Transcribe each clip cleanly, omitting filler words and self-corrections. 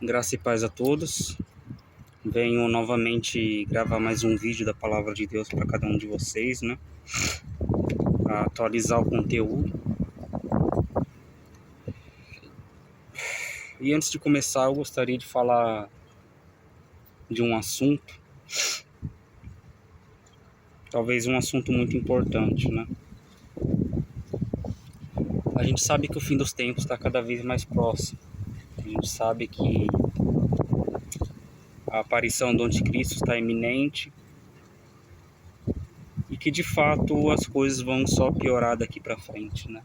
Graça e paz a todos. Venho novamente gravar mais um vídeo da Palavra de Deus para cada um de vocês, né? Para atualizar o conteúdo. E antes de começar, eu gostaria de falar de um assunto. Talvez um assunto muito importante, né? A gente sabe que o fim dos tempos está cada vez mais próximo. A gente sabe que a aparição do anticristo está iminente e que de fato as coisas vão só piorar daqui para frente, né?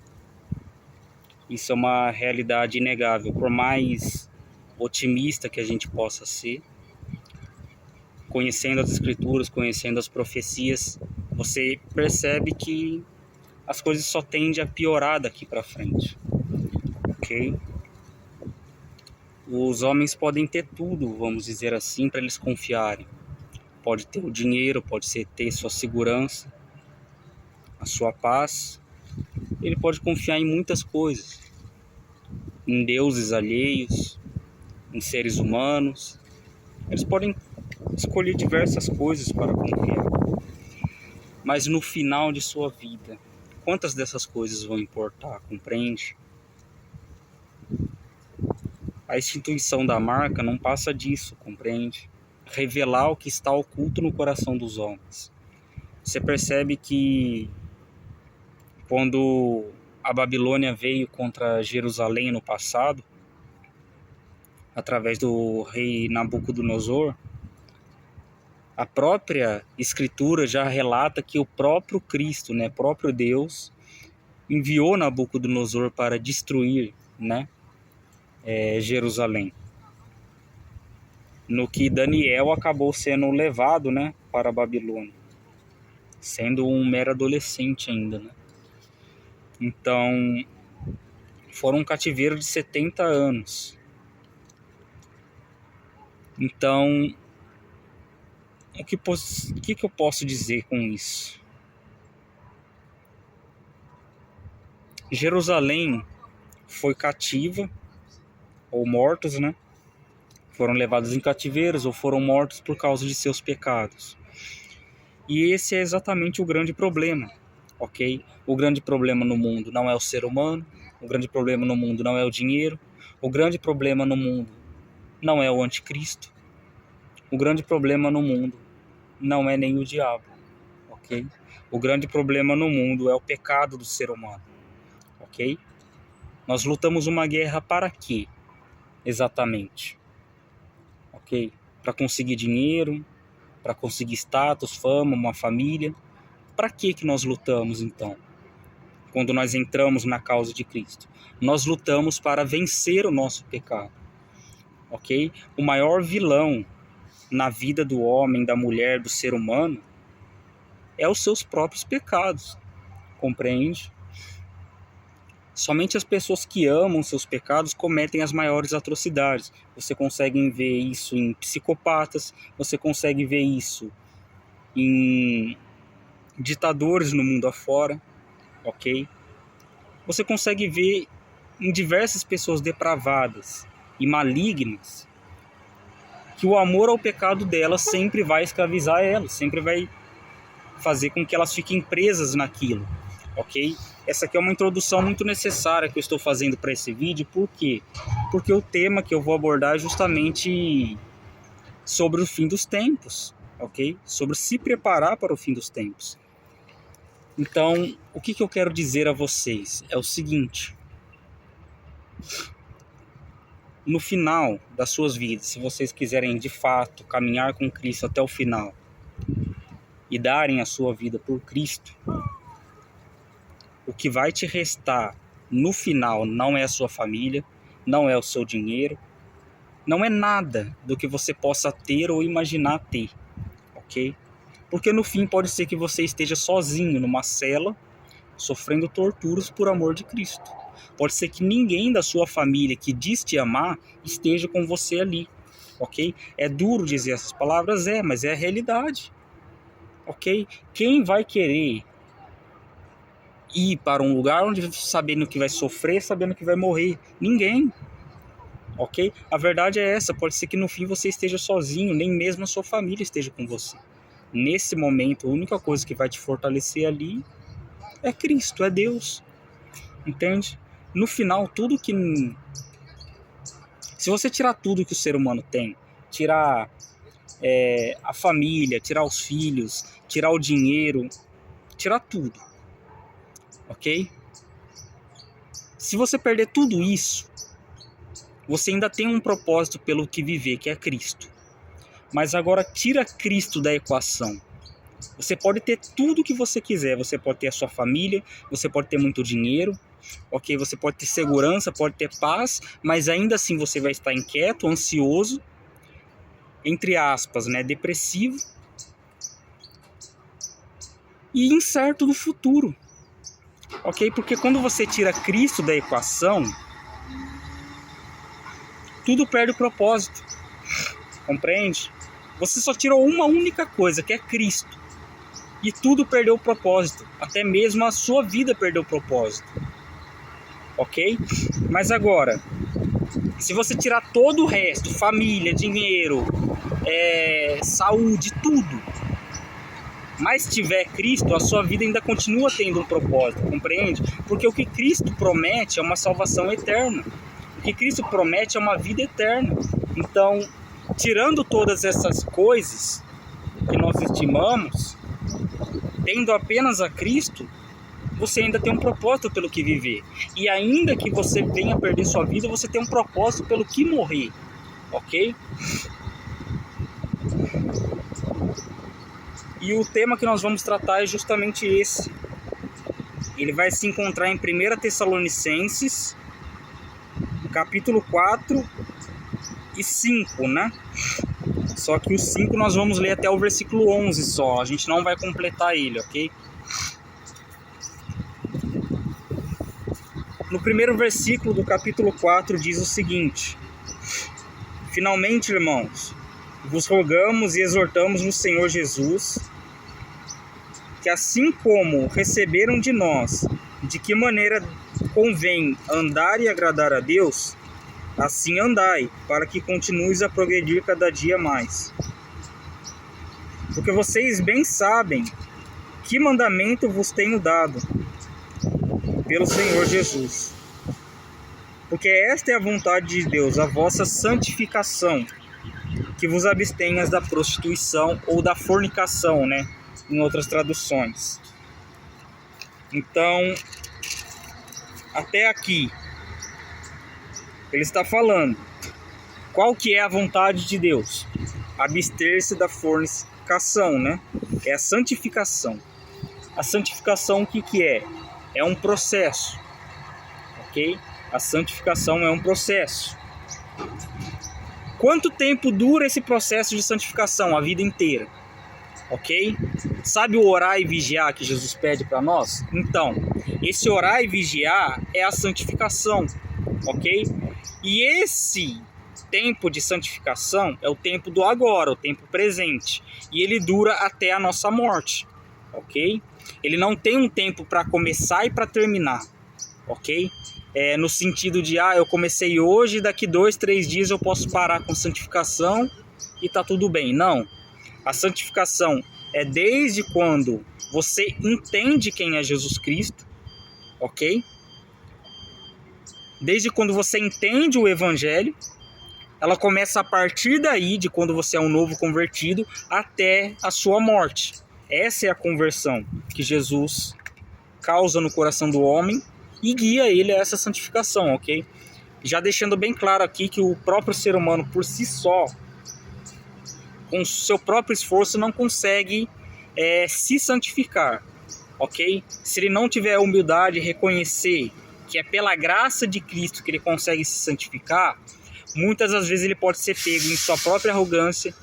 Isso é uma realidade inegável, por mais otimista que a gente possa ser, conhecendo as escrituras, conhecendo as profecias, você percebe que as coisas só tendem a piorar daqui para frente, ok? Os homens podem ter tudo, vamos dizer assim, para eles confiarem. Pode ter o dinheiro, pode ter sua segurança, a sua paz. Ele pode confiar em muitas coisas, em deuses alheios, em seres humanos. Eles podem escolher diversas coisas para confiar. Mas no final de sua vida, quantas dessas coisas vão importar, compreende? A instituição da marca não passa disso, compreende? Revelar o que está oculto no coração dos homens. Você percebe que quando a Babilônia veio contra Jerusalém no passado, através do rei Nabucodonosor, a própria escritura já relata que o próprio Cristo, né, próprio Deus, enviou Nabucodonosor para destruir, né, Jerusalém. No que Daniel acabou sendo levado, né, para a Babilônia, sendo um mero adolescente ainda, né? Então, foram um cativeiro de 70 anos. Então, o que eu posso dizer com isso? Jerusalém foi cativa, ou mortos, né? Foram levados em cativeiros ou foram mortos por causa de seus pecados. E esse é exatamente o grande problema, ok? O grande problema no mundo não é o ser humano, o grande problema no mundo não é o dinheiro, o grande problema no mundo não é o anticristo, o grande problema no mundo não é nem o diabo, ok? O grande problema no mundo é o pecado do ser humano, ok? Nós lutamos uma guerra para quê, exatamente? Ok? Para conseguir dinheiro, para conseguir status, fama, uma família. Para que nós lutamos então? Quando nós entramos na causa de Cristo, nós lutamos para vencer o nosso pecado, ok? O maior vilão na vida do homem, da mulher, do ser humano é os seus próprios pecados, compreende? Somente as pessoas que amam seus pecados cometem as maiores atrocidades. Você consegue ver isso em psicopatas, você consegue ver isso em ditadores no mundo afora, ok? Você consegue ver em diversas pessoas depravadas e malignas que o amor ao pecado delas sempre vai escravizar elas, sempre vai fazer com que elas fiquem presas naquilo, ok? Essa aqui é uma introdução muito necessária que eu estou fazendo para esse vídeo. Por quê? Porque o tema que eu vou abordar é justamente sobre o fim dos tempos, ok? Sobre se preparar para o fim dos tempos. Então, o que eu quero dizer a vocês é o seguinte: no final das suas vidas, se vocês quiserem de fato caminhar com Cristo até o final e darem a sua vida por Cristo, o que vai te restar no final não é a sua família, não é o seu dinheiro, não é nada do que você possa ter ou imaginar ter, ok? Porque no fim pode ser que você esteja sozinho numa cela, sofrendo torturas por amor de Cristo. Pode ser que ninguém da sua família que diz te amar esteja com você ali, ok? É duro dizer essas palavras, mas é a realidade, ok? Quem vai querer ir para um lugar onde sabendo que vai sofrer, sabendo que vai morrer? Ninguém, ok? A verdade é essa, pode ser que no fim você esteja sozinho, nem mesmo a sua família esteja com você. Nesse momento, a única coisa que vai te fortalecer ali é Cristo, é Deus, entende? No final, se você tirar tudo que o ser humano tem, tirar a família, tirar os filhos, tirar o dinheiro, tirar tudo, ok? Se você perder tudo isso, você ainda tem um propósito pelo que viver, que é Cristo. Mas agora tira Cristo da equação. Você pode ter tudo o que você quiser, você pode ter a sua família, você pode ter muito dinheiro, ok? Você pode ter segurança, pode ter paz, mas ainda assim você vai estar inquieto, ansioso, entre aspas, né, depressivo e incerto do futuro, ok? Porque quando você tira Cristo da equação, tudo perde o propósito, compreende? Você só tirou uma única coisa, que é Cristo, e tudo perdeu o propósito, até mesmo a sua vida perdeu o propósito, ok? Mas agora, se você tirar todo o resto, família, dinheiro, saúde, tudo, mas tiver Cristo, a sua vida ainda continua tendo um propósito, compreende? Porque o que Cristo promete é uma salvação eterna. O que Cristo promete é uma vida eterna. Então, tirando todas essas coisas que nós estimamos, tendo apenas a Cristo, você ainda tem um propósito pelo que viver. E ainda que você venha perder sua vida, você tem um propósito pelo que morrer, ok? E o tema que nós vamos tratar é justamente esse. Ele vai se encontrar em 1 Tessalonicenses, capítulo 4 e 5, né? Só que o 5 nós vamos ler até o versículo 11 só. A gente não vai completar ele, ok? No primeiro versículo do capítulo 4 diz o seguinte: finalmente, irmãos, vos rogamos e exortamos no Senhor Jesus, que assim como receberam de nós, de que maneira convém andar e agradar a Deus, assim andai, para que continueis a progredir cada dia mais. Porque vocês bem sabem que mandamento vos tenho dado pelo Senhor Jesus. Porque esta é a vontade de Deus, a vossa santificação, que vos abstenhas da prostituição ou da fornicação, né? Em outras traduções. Então, até aqui, ele está falando qual que é a vontade de Deus? Abster-se da fornicação, né? É a santificação. A santificação, o que que é? É um processo, ok? A santificação é um processo. Quanto tempo dura esse processo de santificação? A vida inteira, ok? Sabe o orar e vigiar que Jesus pede para nós? Então, esse orar e vigiar é a santificação, ok? E esse tempo de santificação é o tempo do agora, o tempo presente. E ele dura até a nossa morte, ok? Ele não tem um tempo para começar e para terminar, ok? No sentido de, eu comecei hoje, daqui 2, 3 dias eu posso parar com santificação e tá tudo bem. Não. A santificação é desde quando você entende quem é Jesus Cristo, ok? Desde quando você entende o Evangelho, ela começa a partir daí, de quando você é um novo convertido, até a sua morte. Essa é a conversão que Jesus causa no coração do homem e guia ele a essa santificação, ok? Já deixando bem claro aqui que o próprio ser humano por si só, com seu próprio esforço, não consegue se santificar, ok? Se ele não tiver a humildade de reconhecer que é pela graça de Cristo que ele consegue se santificar, muitas das vezes ele pode ser pego em sua própria arrogância,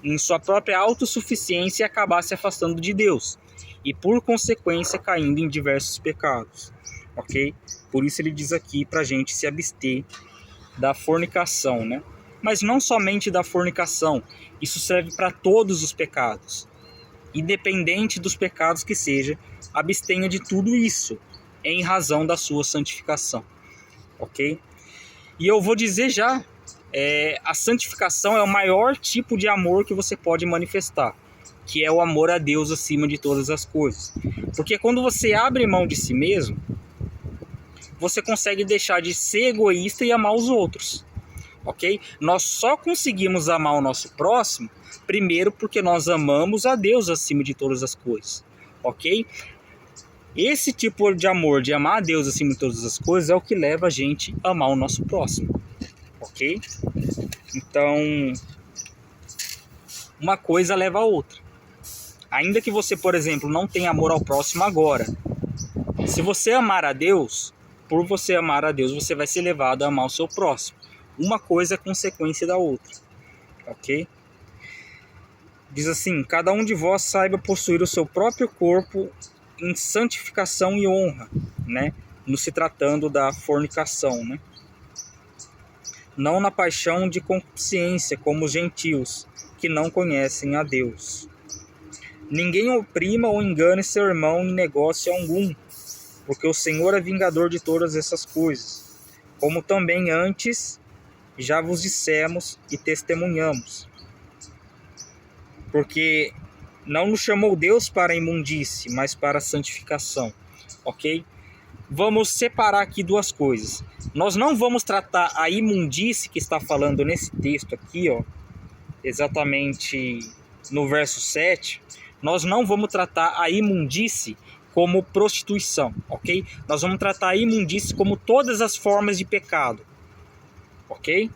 em sua própria autossuficiência e acabar se afastando de Deus. E por consequência caindo em diversos pecados, ok? Por isso ele diz aqui para a gente se abster da fornicação, né? Mas não somente da fornicação, isso serve para todos os pecados. Independente dos pecados que seja, abstenha de tudo isso, em razão da sua santificação, ok? E eu vou dizer já a santificação é o maior tipo de amor que você pode manifestar, que é o amor a Deus acima de todas as coisas. Porque quando você abre mão de si mesmo, você consegue deixar de ser egoísta e amar os outros, ok? Nós só conseguimos amar o nosso próximo, primeiro porque nós amamos a Deus acima de todas as coisas, ok? Esse tipo de amor, de amar a Deus acima de todas as coisas, é o que leva a gente a amar o nosso próximo, ok? Então, uma coisa leva a outra. Ainda que você, por exemplo, não tenha amor ao próximo agora, se você amar a Deus, por você amar a Deus, você vai ser levado a amar o seu próximo. Uma coisa é consequência da outra, ok? Diz assim: cada um de vós saiba possuir o seu próprio corpo em santificação e honra, né? No se tratando da fornicação, né? Não na paixão de concupiscência, como os gentios, que não conhecem a Deus. Ninguém oprima ou engane seu irmão em negócio algum, porque o Senhor é vingador de todas essas coisas, como também antes já vos dissemos e testemunhamos. Porque não nos chamou Deus para a imundície, mas para a santificação, ok? Vamos separar aqui duas coisas. Nós não vamos tratar a imundície que está falando nesse texto aqui, ó, exatamente no verso 7, nós não vamos tratar a imundície como prostituição, ok? Nós vamos tratar a imundície como todas as formas de pecado, ok?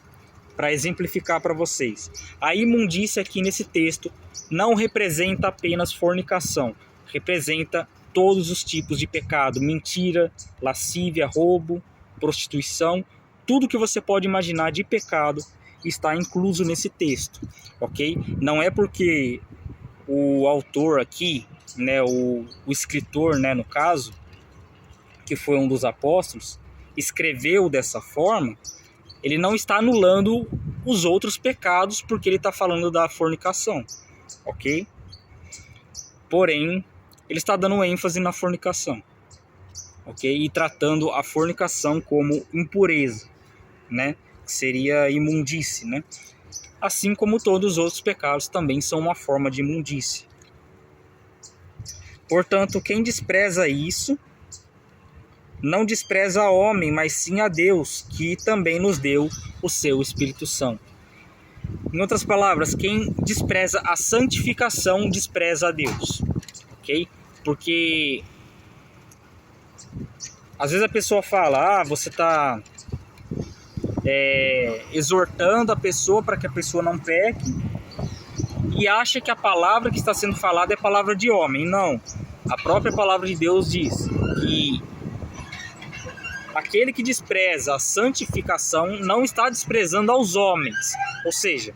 Para exemplificar para vocês. A imundície aqui nesse texto não representa apenas fornicação, representa todos os tipos de pecado: mentira, lascívia, roubo, prostituição, tudo que você pode imaginar de pecado está incluso nesse texto, ok? Não é porque o autor aqui, né, o escritor, né, no caso, que foi um dos apóstolos, escreveu dessa forma, ele não está anulando os outros pecados porque ele está falando da fornicação, ok? Porém, ele está dando ênfase na fornicação, ok? E tratando a fornicação como impureza, né? Que seria imundície, né? Assim como todos os outros pecados também são uma forma de imundície. Portanto, quem despreza isso, não despreza a homem, mas sim a Deus, que também nos deu o seu Espírito Santo. Em outras palavras, quem despreza a santificação, despreza a Deus, ok? Porque às vezes a pessoa fala: você está exortando a pessoa para que a pessoa não peque, e acha que a palavra que está sendo falada é palavra de homem. Não, a própria palavra de Deus diz que aquele que despreza a santificação não está desprezando aos homens, ou seja,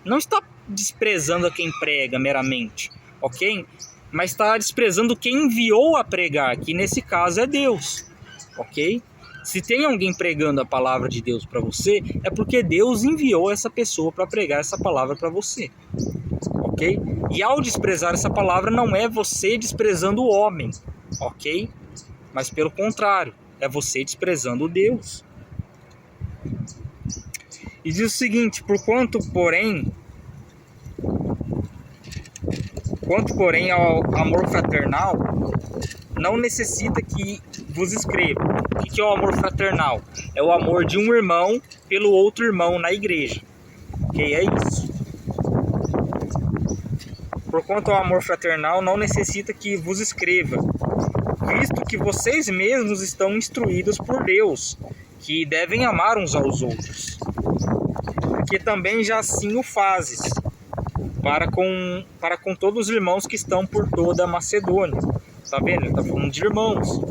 não está desprezando a quem prega meramente, ok? Mas está desprezando quem enviou a pregar, que nesse caso é Deus, ok? Se tem alguém pregando a palavra de Deus para você, é porque Deus enviou essa pessoa para pregar essa palavra para você, ok? E ao desprezar essa palavra, não é você desprezando o homem, ok? Mas pelo contrário, é você desprezando Deus. E diz o seguinte: quanto porém ao amor fraternal, não necessita que vos escreva. O que é o amor fraternal? É o amor de um irmão pelo outro irmão na igreja. Ok? É isso. Porquanto ao amor fraternal, não necessita que vos escreva, visto que vocês mesmos estão instruídos por Deus, que devem amar uns aos outros. Porque também já assim o fazes, para com todos os irmãos que estão por toda a Macedônia. Tá vendo? Ele está falando de irmãos.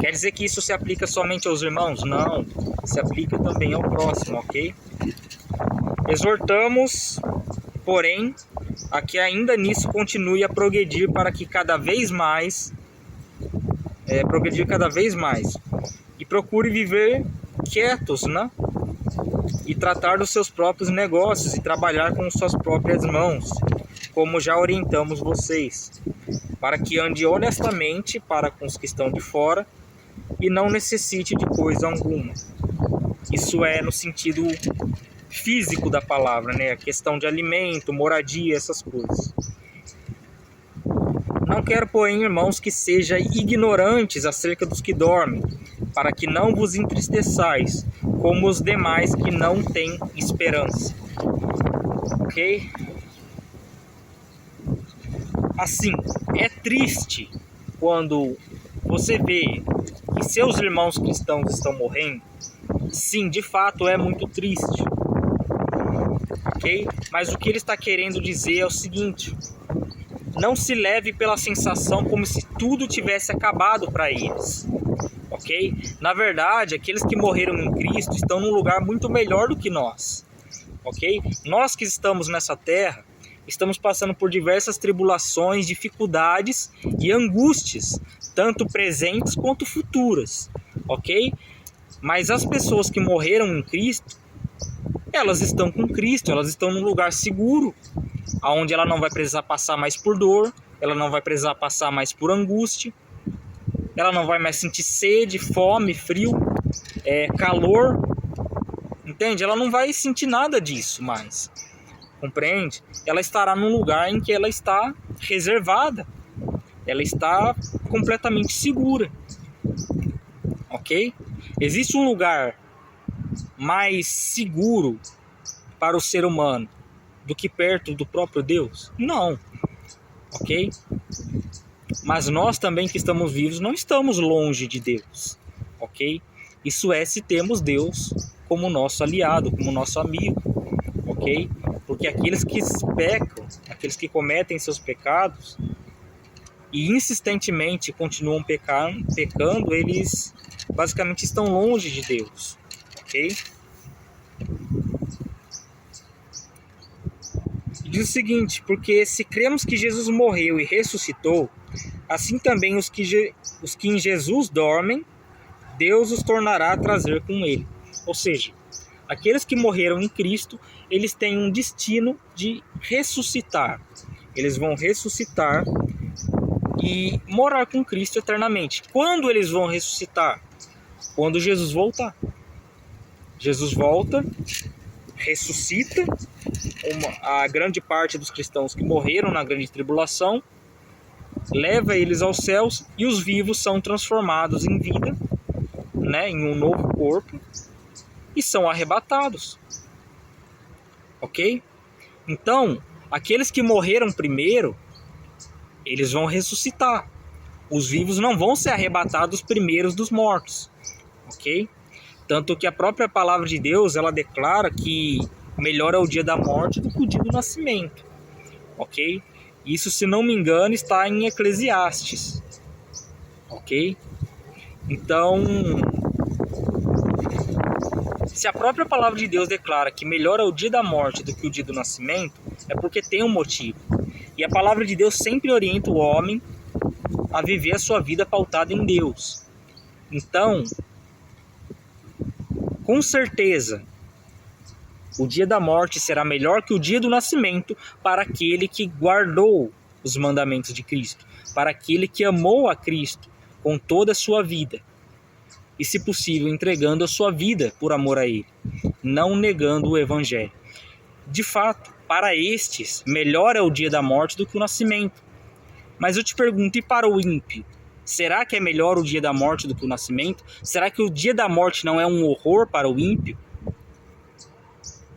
Quer dizer que isso se aplica somente aos irmãos? Não, se aplica também ao próximo, ok? Exortamos, porém, a que ainda nisso continue a progredir para que cada vez mais, e procure viver quietos, né? E tratar dos seus próprios negócios e trabalhar com suas próprias mãos, como já orientamos vocês, para que ande honestamente para com os que estão de fora e não necessite de coisa alguma. Isso é no sentido físico da palavra, né? A questão de alimento, moradia, essas coisas. Não quero, porém, irmãos, que sejam ignorantes acerca dos que dormem, para que não vos entristeçais, como os demais que não têm esperança. Ok? Assim, é triste quando você vê que seus irmãos cristãos estão morrendo. Sim, de fato é muito triste. Ok? Mas o que ele está querendo dizer é o seguinte: não se leve pela sensação como se tudo tivesse acabado para eles. Ok? Na verdade, aqueles que morreram em Cristo estão num lugar muito melhor do que nós. Ok? Nós que estamos nessa terra, estamos passando por diversas tribulações, dificuldades e angústias, tanto presentes quanto futuras. Ok? Mas as pessoas que morreram em Cristo, elas estão com Cristo, elas estão num lugar seguro, onde ela não vai precisar passar mais por dor, ela não vai precisar passar mais por angústia, ela não vai mais sentir sede, fome, frio, calor, entende? Ela não vai sentir nada disso mais, compreende? Ela estará num lugar em que ela está reservada, ela está completamente segura, ok? Existe um lugar mais seguro para o ser humano do que perto do próprio Deus? Não, ok? Mas nós também que estamos vivos não estamos longe de Deus, ok? Isso é se temos Deus como nosso aliado, como nosso amigo, ok? Porque aqueles que pecam, aqueles que cometem seus pecados e insistentemente continuam pecando, eles basicamente estão longe de Deus, ok? Diz o seguinte: porque se cremos que Jesus morreu e ressuscitou, assim também os que em Jesus dormem, Deus os tornará a trazer com ele. Ou seja, aqueles que morreram em Cristo, eles têm um destino de ressuscitar. Eles vão ressuscitar e morar com Cristo eternamente. Quando eles vão ressuscitar? Quando Jesus voltar. Jesus volta, ressuscita a grande parte dos cristãos que morreram na grande tribulação, leva eles aos céus e os vivos são transformados em vida, né, em um novo corpo, e são arrebatados. Ok? Então, aqueles que morreram primeiro, eles vão ressuscitar. Os vivos não vão ser arrebatados primeiros dos mortos. Ok? Tanto que a própria palavra de Deus, ela declara que melhor é o dia da morte do que o dia do nascimento. Ok? Isso, se não me engano, está em Eclesiastes. Ok? Então, se a própria palavra de Deus declara que melhor é o dia da morte do que o dia do nascimento, é porque tem um motivo. E a palavra de Deus sempre orienta o homem a viver a sua vida pautada em Deus. Então, com certeza, o dia da morte será melhor que o dia do nascimento para aquele que guardou os mandamentos de Cristo, para aquele que amou a Cristo com toda a sua vida e, se possível, entregando a sua vida por amor a Ele, não negando o Evangelho. De fato, para estes, melhor é o dia da morte do que o nascimento. Mas eu te pergunto, e para o ímpio? Será que é melhor o dia da morte do que o nascimento? Será que o dia da morte não é um horror para o ímpio?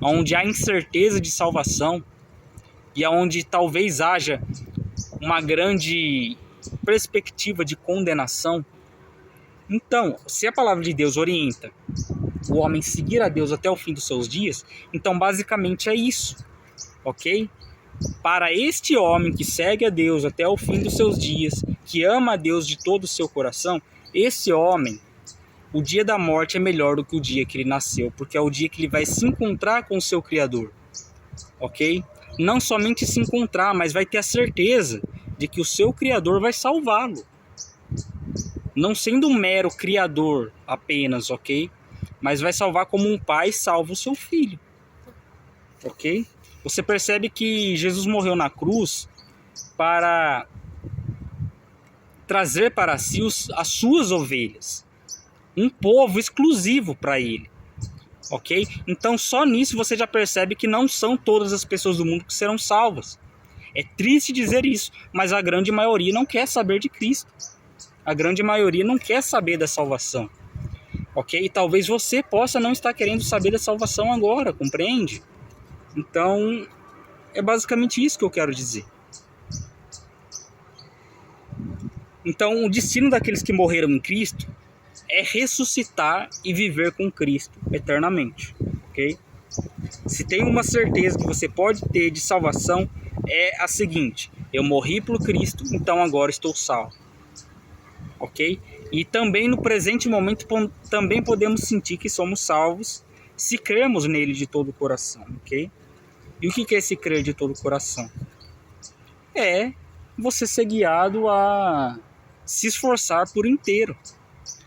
Onde há incerteza de salvação e onde talvez haja uma grande perspectiva de condenação. Então, se a palavra de Deus orienta o homem seguir a Deus até o fim dos seus dias, então basicamente é isso, ok? Para este homem que segue a Deus até o fim dos seus dias, que ama a Deus de todo o seu coração, esse homem, o dia da morte é melhor do que o dia que ele nasceu, porque é o dia que ele vai se encontrar com o seu Criador, ok? Não somente se encontrar, mas vai ter a certeza de que o seu Criador vai salvá-lo. Não sendo um mero criador apenas, ok? Mas vai salvar como um pai salva o seu filho, ok? Você percebe que Jesus morreu na cruz para trazer para si as suas ovelhas, um povo exclusivo para ele, ok? Então só nisso você já percebe que não são todas as pessoas do mundo que serão salvas. É triste dizer isso, mas a grande maioria não quer saber de Cristo. A grande maioria não quer saber da salvação, ok? E talvez você possa não estar querendo saber da salvação agora, compreende? Então, é basicamente isso que eu quero dizer. Então, o destino daqueles que morreram em Cristo é ressuscitar e viver com Cristo eternamente, ok? Se tem uma certeza que você pode ter de salvação, é a seguinte: eu morri por Cristo, então agora estou salvo, ok? E também no presente momento também podemos sentir que somos salvos se crermos nele de todo o coração, ok? E o que é esse crer de todo o coração? É você ser guiado a se esforçar por inteiro.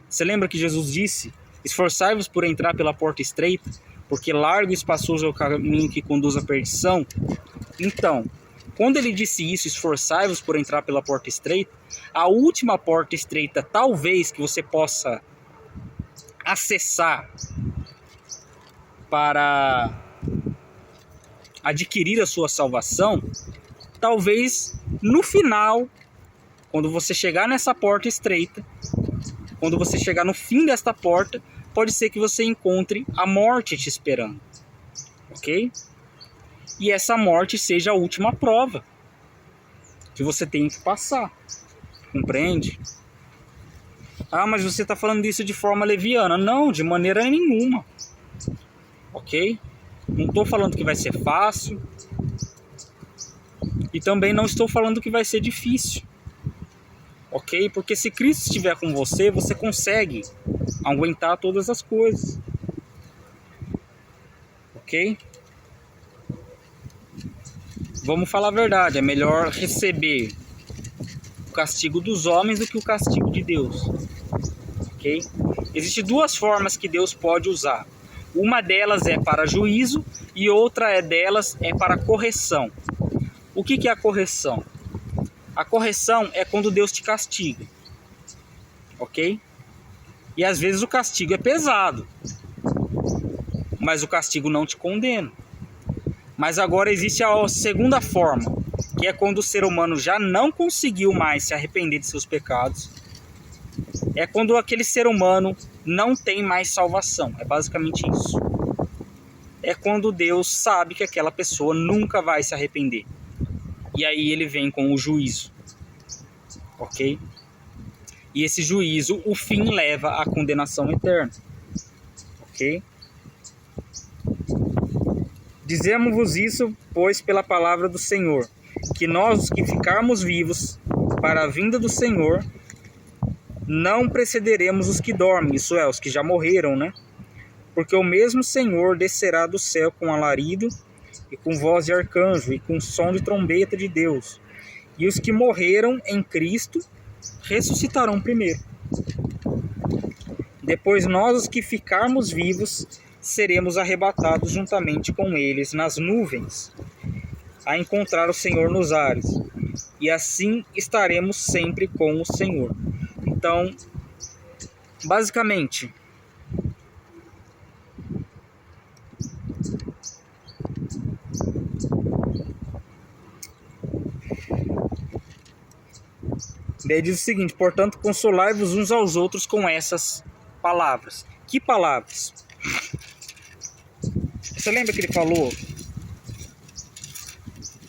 Você lembra que Jesus disse: esforçai-vos por entrar pela porta estreita, porque largo e espaçoso é o caminho que conduz à perdição? Então, quando ele disse isso, esforçai-vos por entrar pela porta estreita, a última porta estreita, talvez, que você possa acessar para adquirir a sua salvação, talvez no final, quando você chegar nessa porta estreita, quando você chegar no fim desta porta, pode ser que você encontre a morte te esperando, ok? E essa morte seja a última prova que você tem que passar, compreende? Ah, mas você está falando isso de forma leviana. Não, de maneira nenhuma, ok? Não estou falando que vai ser fácil e também não estou falando que vai ser difícil, ok? Porque se Cristo estiver com você, você consegue aguentar todas as coisas, ok? Vamos falar a verdade, é melhor receber o castigo dos homens do que o castigo de Deus, ok? Existem duas formas que Deus pode usar. Uma delas é para juízo e outra delas é para correção. O que é a correção? A correção é quando Deus te castiga, ok? E às vezes o castigo é pesado, mas o castigo não te condena. Mas agora existe a segunda forma, que é quando o ser humano já não conseguiu mais se arrepender de seus pecados. É quando aquele ser humano não tem mais salvação. É basicamente isso. É quando Deus sabe que aquela pessoa nunca vai se arrepender. E aí ele vem com o juízo, ok? E esse juízo, o fim leva à condenação eterna, ok? Dizemos-vos isso, pois, pela palavra do Senhor, que nós, os que ficarmos vivos para a vinda do Senhor, não precederemos os que dormem, isso é, os que já morreram, né? Porque o mesmo Senhor descerá do céu com alarido, e com voz de arcanjo, e com som de trombeta de Deus. E os que morreram em Cristo ressuscitarão primeiro. Depois nós, os que ficarmos vivos, seremos arrebatados juntamente com eles nas nuvens, a encontrar o Senhor nos ares. E assim estaremos sempre com o Senhor. Então, basicamente, ele diz o seguinte: portanto, consolai-vos uns aos outros com essas palavras. Que palavras? Você lembra que ele falou?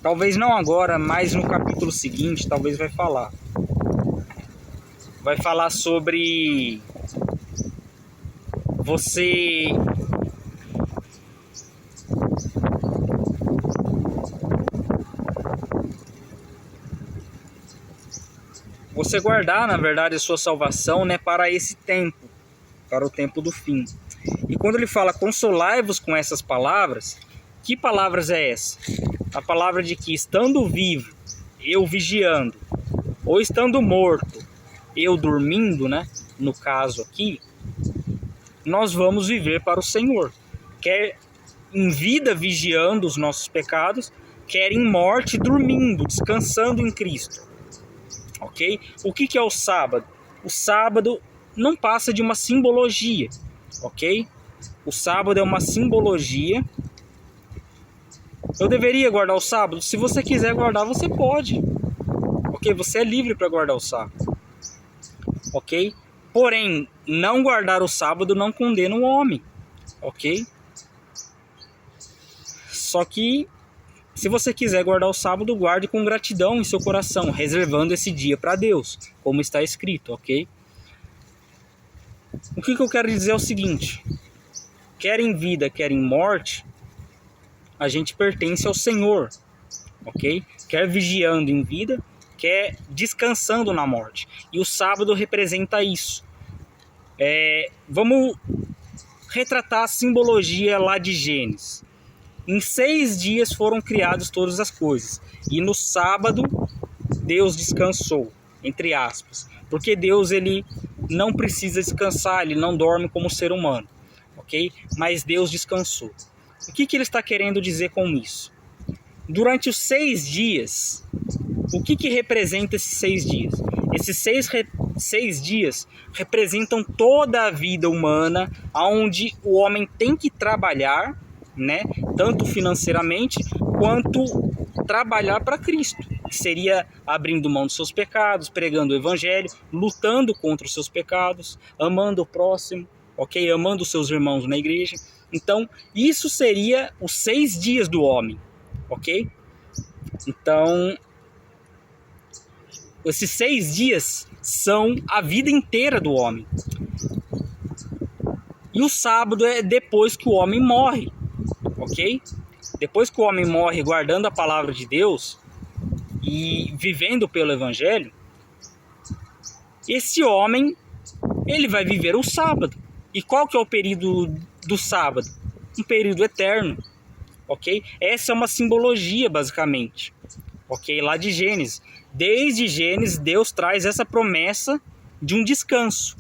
Talvez não agora, mas no capítulo seguinte, talvez vai falar. Vai falar sobre você guardar, na verdade, a sua salvação, né, para esse tempo, para o tempo do fim. E quando ele fala consolai-vos com essas palavras, que palavras é essa? A palavra de que estando vivo, eu vigiando, ou estando morto, eu dormindo, né, no caso aqui, nós vamos viver para o Senhor. Quer em vida vigiando os nossos pecados, quer em morte dormindo, descansando em Cristo. Ok? O que é o sábado? O sábado não passa de uma simbologia, ok? O sábado é uma simbologia. Eu deveria guardar o sábado? Se você quiser guardar, você pode. Ok? Você é livre para guardar o sábado. Ok? Porém, não guardar o sábado não condena o homem. Ok? Só que, se você quiser guardar o sábado, guarde com gratidão em seu coração, reservando esse dia para Deus, como está escrito, ok? O que eu quero dizer é o seguinte: quer em vida, quer em morte, a gente pertence ao Senhor, ok? Quer vigiando em vida, quer descansando na morte. E o sábado representa isso. Vamos retratar a simbologia lá de Gênesis. Em 6 dias foram criadas todas as coisas. E no sábado, Deus descansou, entre aspas. Porque Deus, ele não precisa descansar, ele não dorme como ser humano. Ok? Mas Deus descansou. O que ele está querendo dizer com isso? Durante os 6 dias, o que representa esses 6 dias? Esses 6 dias representam toda a vida humana, onde o homem tem que trabalhar, né? Tanto financeiramente, quanto trabalhar para Cristo. Que seria abrindo mão dos seus pecados, pregando o evangelho, lutando contra os seus pecados, amando o próximo, ok? Amando os seus irmãos na igreja. Então, isso seria os 6 dias do homem, ok? Então, esses 6 dias são a vida inteira do homem. E o sábado é depois que o homem morre, ok? Depois que o homem morre guardando a palavra de Deus e vivendo pelo evangelho, esse homem, ele vai viver o sábado. E qual que é o período do sábado? Um período eterno, ok? Essa é uma simbologia, basicamente, ok? Lá de Gênesis. Desde Gênesis, Deus traz essa promessa de um descanso.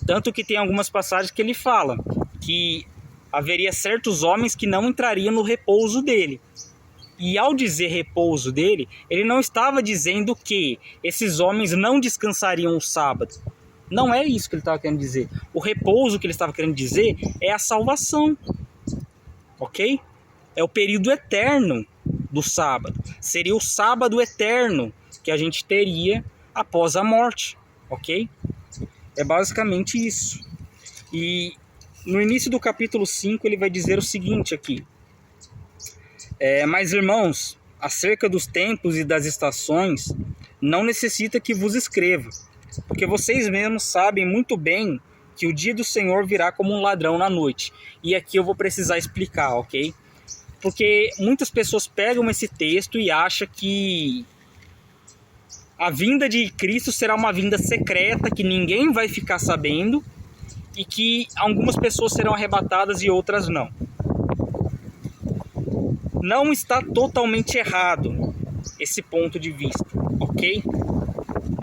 Tanto que tem algumas passagens que ele fala que haveria certos homens que não entrariam no repouso dele. E ao dizer repouso dele, ele não estava dizendo que esses homens não descansariam o sábado. Não é isso que ele estava querendo dizer. O repouso que ele estava querendo dizer é a salvação. Ok? É o período eterno do sábado. Seria o sábado eterno que a gente teria após a morte. Ok? É basicamente isso. E no início do capítulo 5 ele vai dizer o seguinte aqui. Mas irmãos, acerca dos tempos e das estações, não necessita que vos escreva, porque vocês mesmos sabem muito bem que o dia do Senhor virá como um ladrão na noite. E aqui eu vou precisar explicar, ok? Porque muitas pessoas pegam esse texto e acham que a vinda de Cristo será uma vinda secreta, que ninguém vai ficar sabendo, e que algumas pessoas serão arrebatadas e outras não. Não está totalmente errado esse ponto de vista, ok?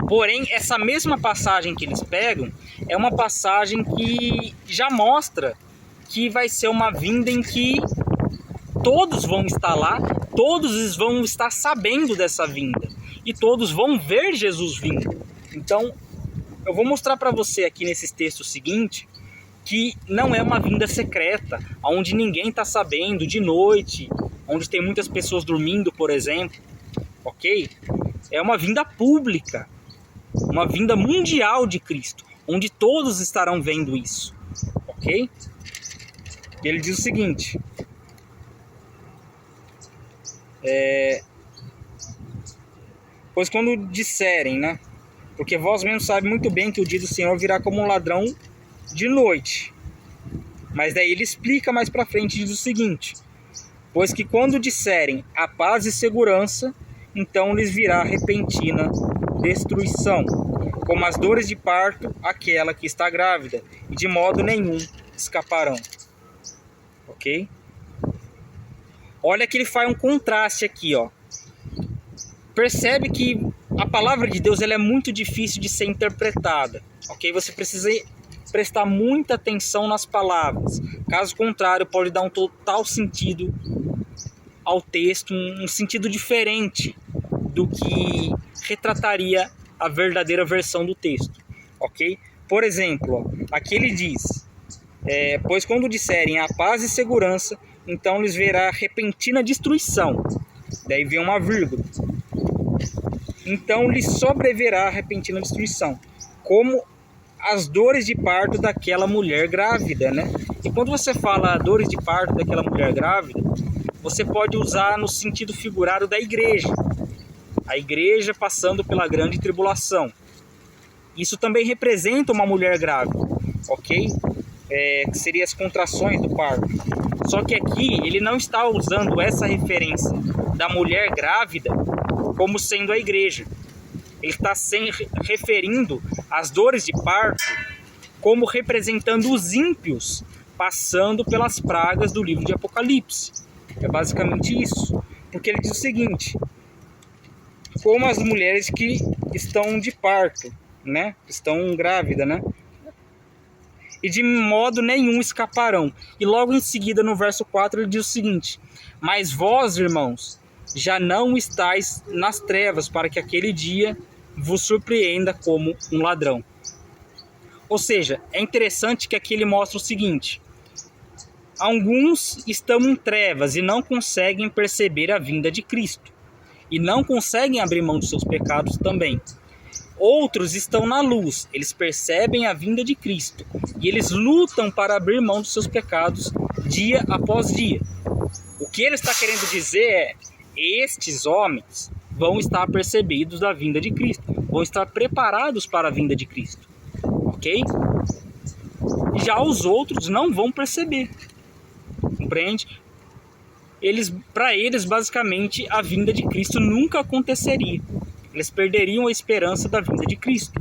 Porém, essa mesma passagem que eles pegam é uma passagem que já mostra que vai ser uma vinda em que todos vão estar lá, todos vão estar sabendo dessa vinda e todos vão ver Jesus vindo. Então, eu vou mostrar para você aqui nesses textos seguintes que não é uma vinda secreta, onde ninguém está sabendo, de noite, onde tem muitas pessoas dormindo, por exemplo, ok? É uma vinda pública, uma vinda mundial de Cristo, onde todos estarão vendo isso, ok? Ele diz o seguinte, pois quando disserem, né? Porque vós mesmos sabem muito bem que o dia do Senhor virá como um ladrão de noite. Mas daí ele explica mais para frente, diz o seguinte: pois que quando disserem a paz e segurança, então lhes virá repentina destruição, como as dores de parto, aquela que está grávida, e de modo nenhum escaparão. Ok? Olha que ele faz um contraste aqui, ó. Percebe que a palavra de Deus ela é muito difícil de ser interpretada, ok? Você precisa prestar muita atenção nas palavras. Caso contrário, pode dar um total sentido ao texto, um sentido diferente do que retrataria a verdadeira versão do texto, ok? Por exemplo, ó, aqui ele diz: Pois quando disserem a paz e segurança, então lhes verá repentina destruição. Daí vem uma vírgula. Então lhes sobreverá repentina destruição, como as dores de parto daquela mulher grávida, né? E quando você fala dores de parto daquela mulher grávida, você pode usar no sentido figurado da igreja. A igreja passando pela grande tribulação. Isso também representa uma mulher grávida, ok? Que seria as contrações do parto. Só que aqui ele não está usando essa referência da mulher grávida como sendo a igreja. Ele está se referindo às dores de parto como representando os ímpios passando pelas pragas do livro de Apocalipse. É basicamente isso. Porque ele diz o seguinte: como as mulheres que estão de parto, né? Estão grávidas, né? E de modo nenhum escaparão. E logo em seguida, no verso 4, ele diz o seguinte: mas vós, irmãos, já não estáis nas trevas, para que aquele dia vos surpreenda como um ladrão. Ou seja, é interessante que aqui ele mostra o seguinte: alguns estão em trevas e não conseguem perceber a vinda de Cristo. E não conseguem abrir mão dos seus pecados também. Outros estão na luz, eles percebem a vinda de Cristo e eles lutam para abrir mão dos seus pecados dia após dia. O que ele está querendo dizer é: estes homens vão estar percebidos da vinda de Cristo, vão estar preparados para a vinda de Cristo, ok? Já os outros não vão perceber, compreende? Para eles, basicamente, a vinda de Cristo nunca aconteceria. Eles perderiam a esperança da vinda de Cristo.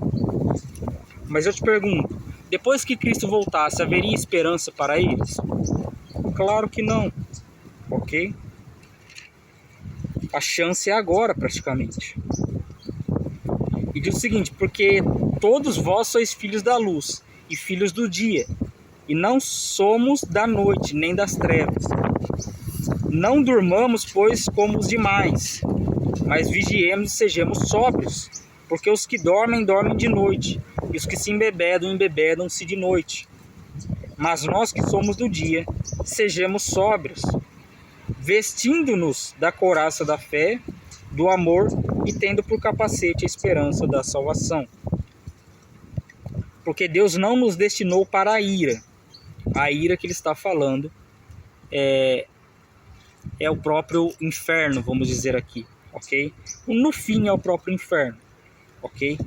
Mas eu te pergunto, depois que Cristo voltasse, haveria esperança para eles? Claro que não, ok? A chance é agora, praticamente. E diz o seguinte: porque todos vós sois filhos da luz e filhos do dia, e não somos da noite, nem das trevas. Não durmamos, pois, como os demais, mas vigiemos e sejamos sóbrios, porque os que dormem, dormem de noite, e os que se embebedam, embebedam-se de noite. Mas nós que somos do dia, sejamos sóbrios, vestindo-nos da couraça da fé, do amor, e tendo por capacete a esperança da salvação. Porque Deus não nos destinou para a ira. A ira que ele está falando é o próprio inferno, vamos dizer aqui, ok? No fim é o próprio inferno, ok?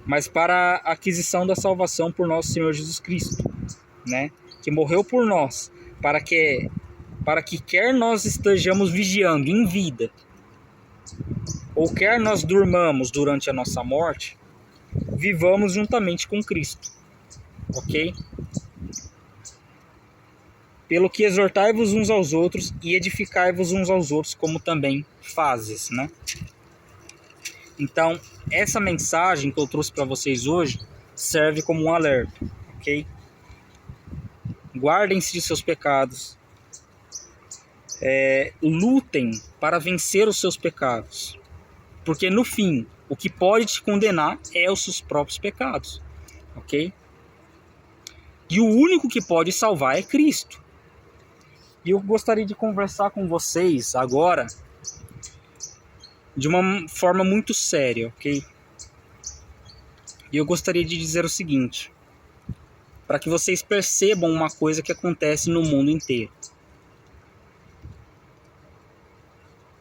Mas para a aquisição da salvação por nosso Senhor Jesus Cristo, né? Que morreu por nós, para que quer nós estejamos vigiando em vida, ou quer nós durmamos durante a nossa morte, vivamos juntamente com Cristo, ok? Pelo que exortai-vos uns aos outros e edificai-vos uns aos outros, como também fazes, né? Então, essa mensagem que eu trouxe para vocês hoje serve como um alerta, ok? Guardem-se de seus pecados, lutem para vencer os seus pecados, porque no fim, o que pode te condenar é os seus próprios pecados, ok? E o único que pode salvar é Cristo. E eu gostaria de conversar com vocês agora de uma forma muito séria, ok? E eu gostaria de dizer o seguinte, para que vocês percebam uma coisa que acontece no mundo inteiro.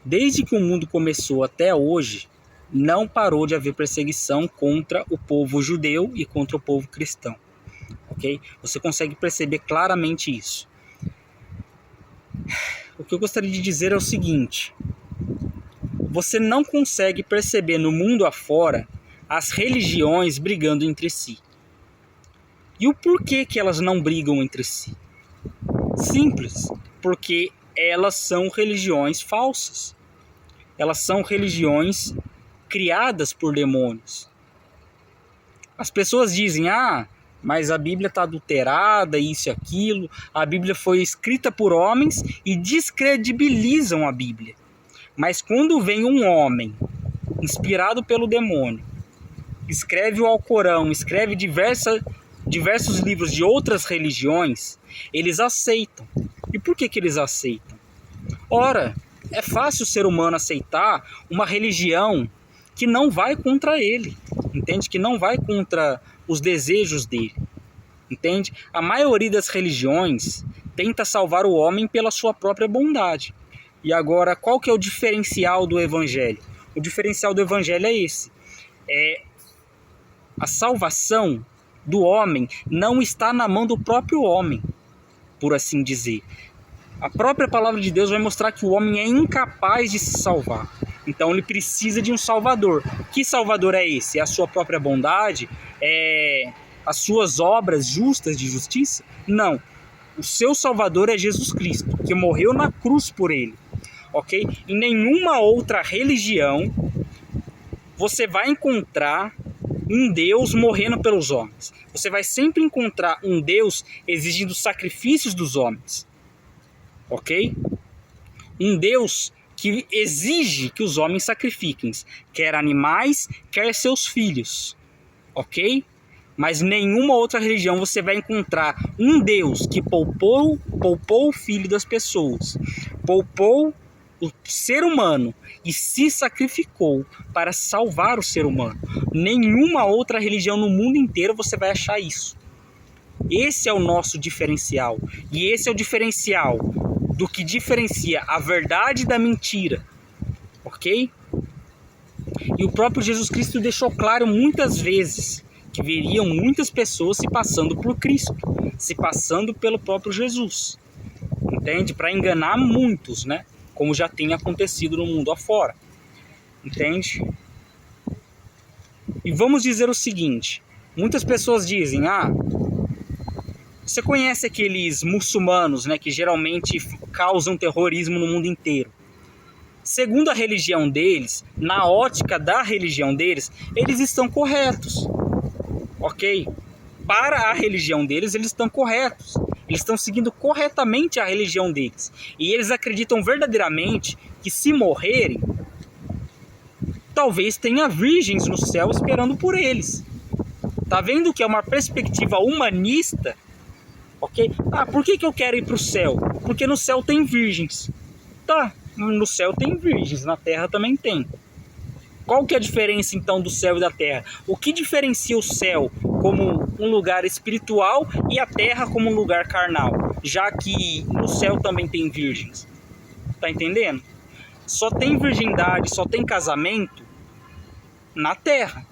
Desde que o mundo começou até hoje, não parou de haver perseguição contra o povo judeu e contra o povo cristão, ok? Você consegue perceber claramente isso. O que eu gostaria de dizer é o seguinte: você não consegue perceber no mundo afora as religiões brigando entre si. E o porquê que elas não brigam entre si? Simples, porque elas são religiões falsas. Elas são religiões criadas por demônios. As pessoas dizem: mas a Bíblia está adulterada, isso e aquilo. A Bíblia foi escrita por homens e descredibilizam a Bíblia. Mas quando vem um homem inspirado pelo demônio escreve o Alcorão, escreve diversos livros de outras religiões, eles aceitam. E por que eles aceitam? Ora, é fácil o ser humano aceitar uma religião que não vai contra ele, entende? Que não vai contra os desejos dele, entende? A maioria das religiões tenta salvar o homem pela sua própria bondade. E agora, qual que é o diferencial do Evangelho? O diferencial do Evangelho é esse. A salvação do homem não está na mão do próprio homem, por assim dizer. A própria palavra de Deus vai mostrar que o homem é incapaz de se salvar. Então ele precisa de um salvador. Que salvador é esse? É a sua própria bondade? É as suas obras justas de justiça? Não. O seu salvador é Jesus Cristo, que morreu na cruz por ele. Ok? Em nenhuma outra religião você vai encontrar um Deus morrendo pelos homens. Você vai sempre encontrar um Deus exigindo sacrifícios dos homens. Ok? Um Deus que exige que os homens sacrifiquem, quer animais, quer seus filhos. Ok? Mas nenhuma outra religião você vai encontrar um Deus que poupou o filho das pessoas, poupou o ser humano e se sacrificou para salvar o ser humano. Nenhuma outra religião no mundo inteiro você vai achar isso. Esse é o nosso diferencial. E esse é o diferencial do que diferencia a verdade da mentira. Ok? E o próprio Jesus Cristo deixou claro muitas vezes que veriam muitas pessoas se passando por Cristo, se passando pelo próprio Jesus. Entende? Para enganar muitos, né? Como já tem acontecido no mundo afora. Entende? E vamos dizer o seguinte. Muitas pessoas dizem, você conhece aqueles muçulmanos, né, que geralmente causam terrorismo no mundo inteiro. Segundo a religião deles, na ótica da religião deles, eles estão corretos. Ok? Para a religião deles, eles estão corretos. Eles estão seguindo corretamente a religião deles. E eles acreditam verdadeiramente que se morrerem, talvez tenha virgens no céu esperando por eles. Tá vendo que é uma perspectiva humanista? Ok? Por que eu quero ir para o céu? Porque no céu tem virgens. Tá, no céu tem virgens, na terra também tem. Qual que é a diferença então do céu e da terra? O que diferencia o céu como um lugar espiritual e a terra como um lugar carnal? Já que no céu também tem virgens. Tá entendendo? Só tem virgindade, só tem casamento na terra.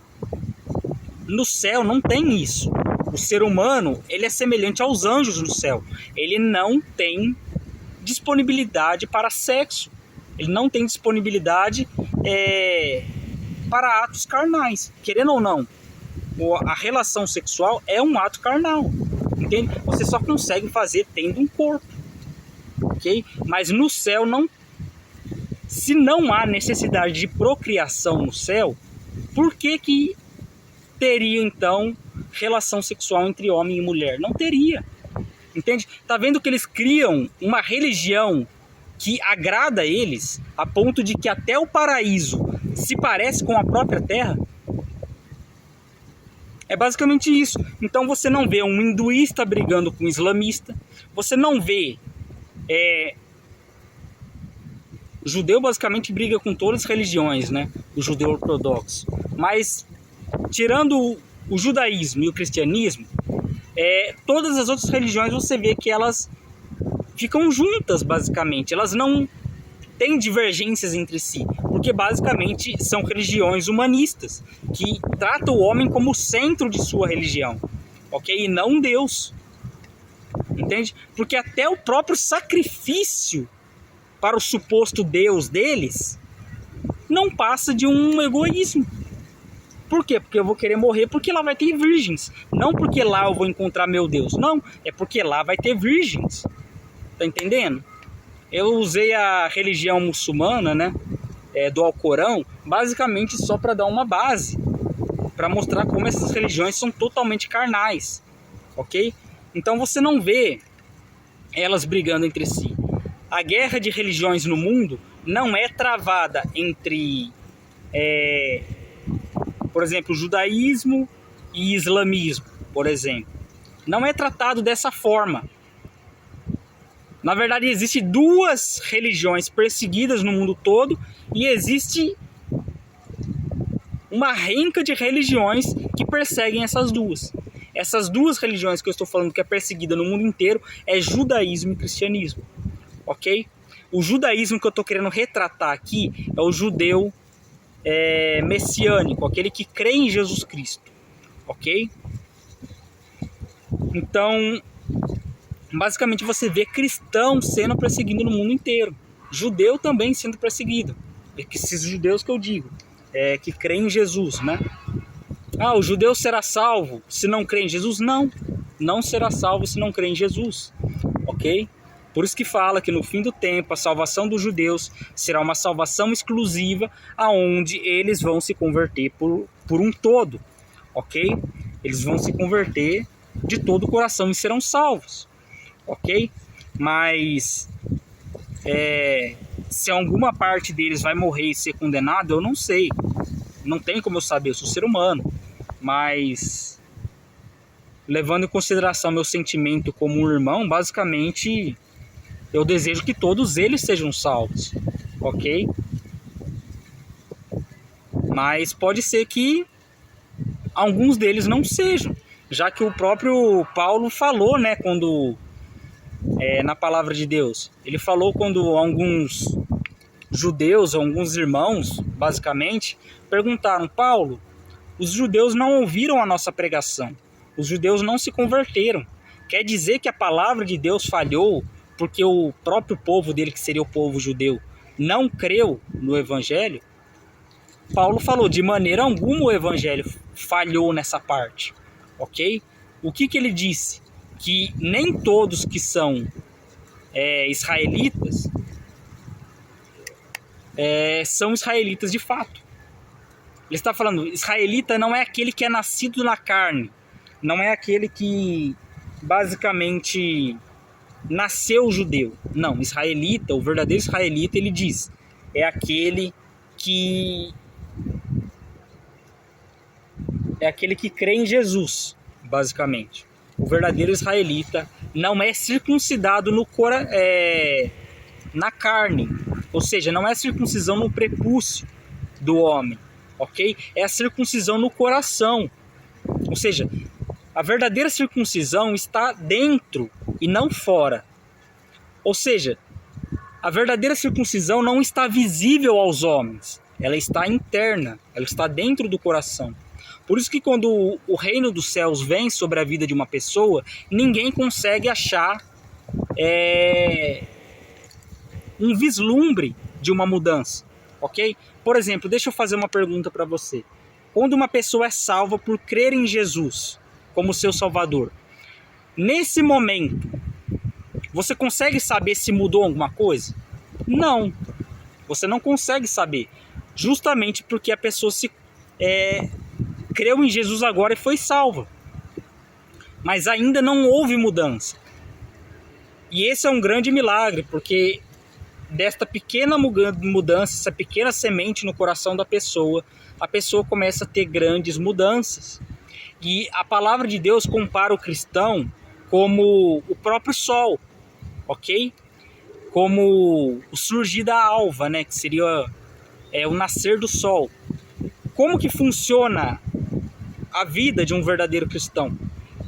No céu não tem isso. O ser humano, ele é semelhante aos anjos no céu. Ele não tem disponibilidade para sexo. Ele não tem disponibilidade para atos carnais. Querendo ou não, a relação sexual é um ato carnal. Entende? Você só consegue fazer tendo um corpo. Ok? Mas no céu não. Se não há necessidade de procriação no céu, por que teria então relação sexual entre homem e mulher? Não teria. Entende? Tá vendo que eles criam uma religião que agrada a eles, a ponto de que até o paraíso se parece com a própria terra? É basicamente isso. Então você não vê um hinduísta brigando com um islamista, você não vê o judeu basicamente briga com todas as religiões, né? O judeu ortodoxo. Mas tirando o judaísmo e o cristianismo, todas as outras religiões você vê que elas ficam juntas, basicamente. Elas não têm divergências entre si, porque basicamente são religiões humanistas, que tratam o homem como o centro de sua religião, ok? E não Deus. Entende? Porque até o próprio sacrifício para o suposto Deus deles não passa de um egoísmo. Por quê? Porque eu vou querer morrer porque lá vai ter virgens. Não porque lá eu vou encontrar meu Deus. Não, é porque lá vai ter virgens. Tá entendendo? Eu usei a religião muçulmana, né? Do Alcorão, basicamente só para dar uma base. Para mostrar como essas religiões são totalmente carnais. Ok? Então você não vê elas brigando entre si. A guerra de religiões no mundo não é travada entre por exemplo, judaísmo e islamismo, por exemplo. Não é tratado dessa forma. Na verdade, existem duas religiões perseguidas no mundo todo e existe uma renca de religiões que perseguem essas duas. Essas duas religiões que eu estou falando que é perseguida no mundo inteiro é judaísmo e cristianismo, ok? O judaísmo que eu estou querendo retratar aqui é o judeu messiânico, aquele que crê em Jesus Cristo, ok? Então, basicamente você vê cristão sendo perseguido no mundo inteiro, judeu também sendo perseguido, esses judeus que eu digo, que creem em Jesus, né? O judeu será salvo se não crê em Jesus? Não, não será salvo se não crê em Jesus, ok? Por isso que fala que no fim do tempo a salvação dos judeus será uma salvação exclusiva, aonde eles vão se converter por um todo, ok? Eles vão se converter de todo o coração e serão salvos, ok? Mas se alguma parte deles vai morrer e ser condenado, eu não sei. Não tem como eu saber, eu sou ser humano. Mas, levando em consideração meu sentimento como um irmão, basicamente, eu desejo que todos eles sejam salvos, ok? Mas pode ser que alguns deles não sejam, já que o próprio Paulo falou, né, quando na palavra de Deus, ele falou quando alguns judeus, alguns irmãos, basicamente, perguntaram: Paulo, os judeus não ouviram a nossa pregação, os judeus não se converteram, quer dizer que a palavra de Deus falhou porque o próprio povo dele, que seria o povo judeu, não creu no evangelho? Paulo falou: de maneira alguma o evangelho falhou nessa parte, ok? O que ele disse? Que nem todos que são israelitas são israelitas de fato. Ele está falando, israelita não é aquele que é nascido na carne, não é aquele que basicamente nasceu judeu. Não, israelita, o verdadeiro israelita, ele diz, é aquele que crê em Jesus, basicamente. O verdadeiro israelita não é circuncidado na carne, ou seja, não é circuncisão no prepúcio do homem, ok? É a circuncisão no coração, ou seja, a verdadeira circuncisão está dentro e não fora, ou seja, a verdadeira circuncisão não está visível aos homens, ela está interna, ela está dentro do coração. Por isso que quando o reino dos céus vem sobre a vida de uma pessoa, ninguém consegue achar um vislumbre de uma mudança, ok? Por exemplo, deixa eu fazer uma pergunta para você. Quando uma pessoa é salva por crer em Jesus como seu Salvador, nesse momento, você consegue saber se mudou alguma coisa? Não, você não consegue saber, justamente porque a pessoa creu em Jesus agora e foi salva, mas ainda não houve mudança. E esse é um grande milagre, porque desta pequena mudança, essa pequena semente no coração da pessoa, a pessoa começa a ter grandes mudanças. E a palavra de Deus compara o cristão como o próprio sol, ok? Como o surgir da alva, né? Que seria o nascer do sol. Como que funciona a vida de um verdadeiro cristão?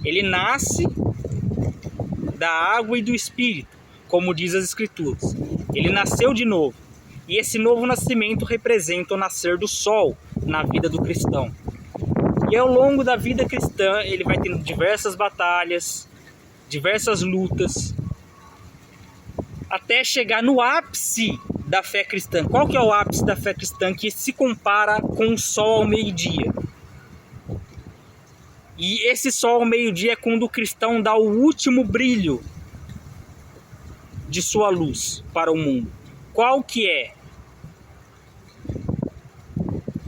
Ele nasce da água e do Espírito, como diz as Escrituras. Ele nasceu de novo. E esse novo nascimento representa o nascer do sol na vida do cristão. E ao longo da vida cristã, ele vai tendo diversas batalhas, diversas lutas, até chegar no ápice da fé cristã. Qual que é o ápice da fé cristã que se compara com o sol ao meio-dia? E esse sol ao meio-dia é quando o cristão dá o último brilho de sua luz para o mundo. Qual que é?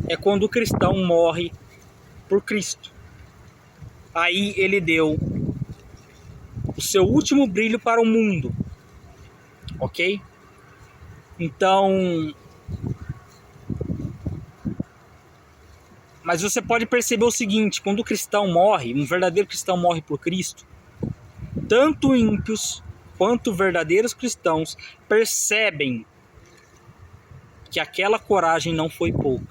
É quando o cristão morre por Cristo. Aí ele deu o seu último brilho para o mundo, ok? Então, Mas você pode perceber o seguinte, quando o cristão morre, um verdadeiro cristão morre por Cristo, tanto ímpios quanto verdadeiros cristãos percebem que aquela coragem não foi pouca.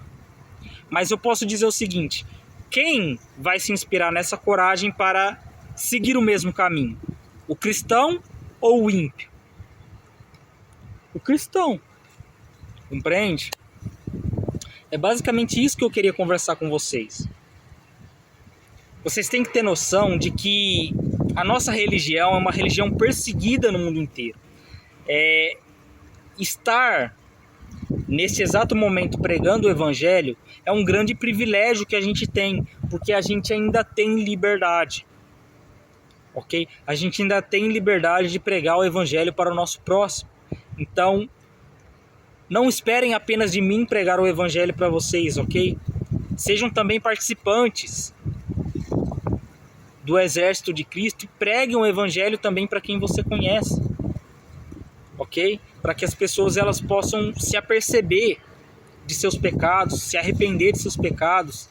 Mas eu posso dizer o seguinte, quem vai se inspirar nessa coragem para seguir o mesmo caminho? O cristão ou o ímpio? O cristão. Compreende? É basicamente isso que eu queria conversar com vocês. Vocês têm que ter noção de que a nossa religião é uma religião perseguida no mundo inteiro. Estar nesse exato momento pregando o evangelho é um grande privilégio que a gente tem, porque a gente ainda tem liberdade, ok? A gente ainda tem liberdade de pregar o evangelho para o nosso próximo. Então, não esperem apenas de mim pregar o evangelho para vocês, ok? Sejam também participantes do exército de Cristo e preguem o evangelho também para quem você conhece, ok? Para que as pessoas elas possam se aperceber de seus pecados, se arrepender de seus pecados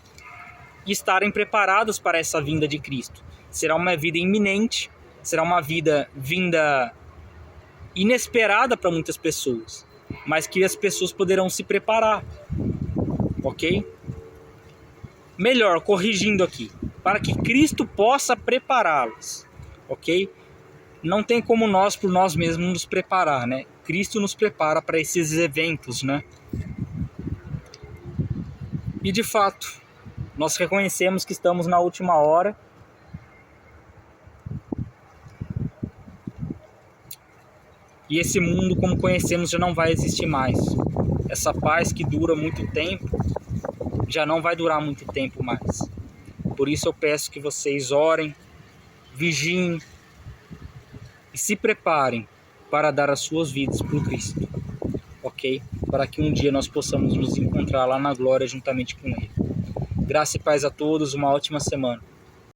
e estarem preparados para essa vinda de Cristo. Será uma vida iminente, será uma vinda inesperada para muitas pessoas, mas que as pessoas poderão se preparar, ok? Melhor, corrigindo aqui, para que Cristo possa prepará-las, ok? Não tem como nós, por nós mesmos, nos preparar, né? Cristo nos prepara para esses eventos, né? E de fato, nós reconhecemos que estamos na última hora. E esse mundo, como conhecemos, já não vai existir mais. Essa paz que dura muito tempo, já não vai durar muito tempo mais. Por isso eu peço que vocês orem, vigiem e se preparem para dar as suas vidas por Cristo, ok? Para que um dia nós possamos nos encontrar lá na glória juntamente com Ele. Graça e paz a todos, uma ótima semana.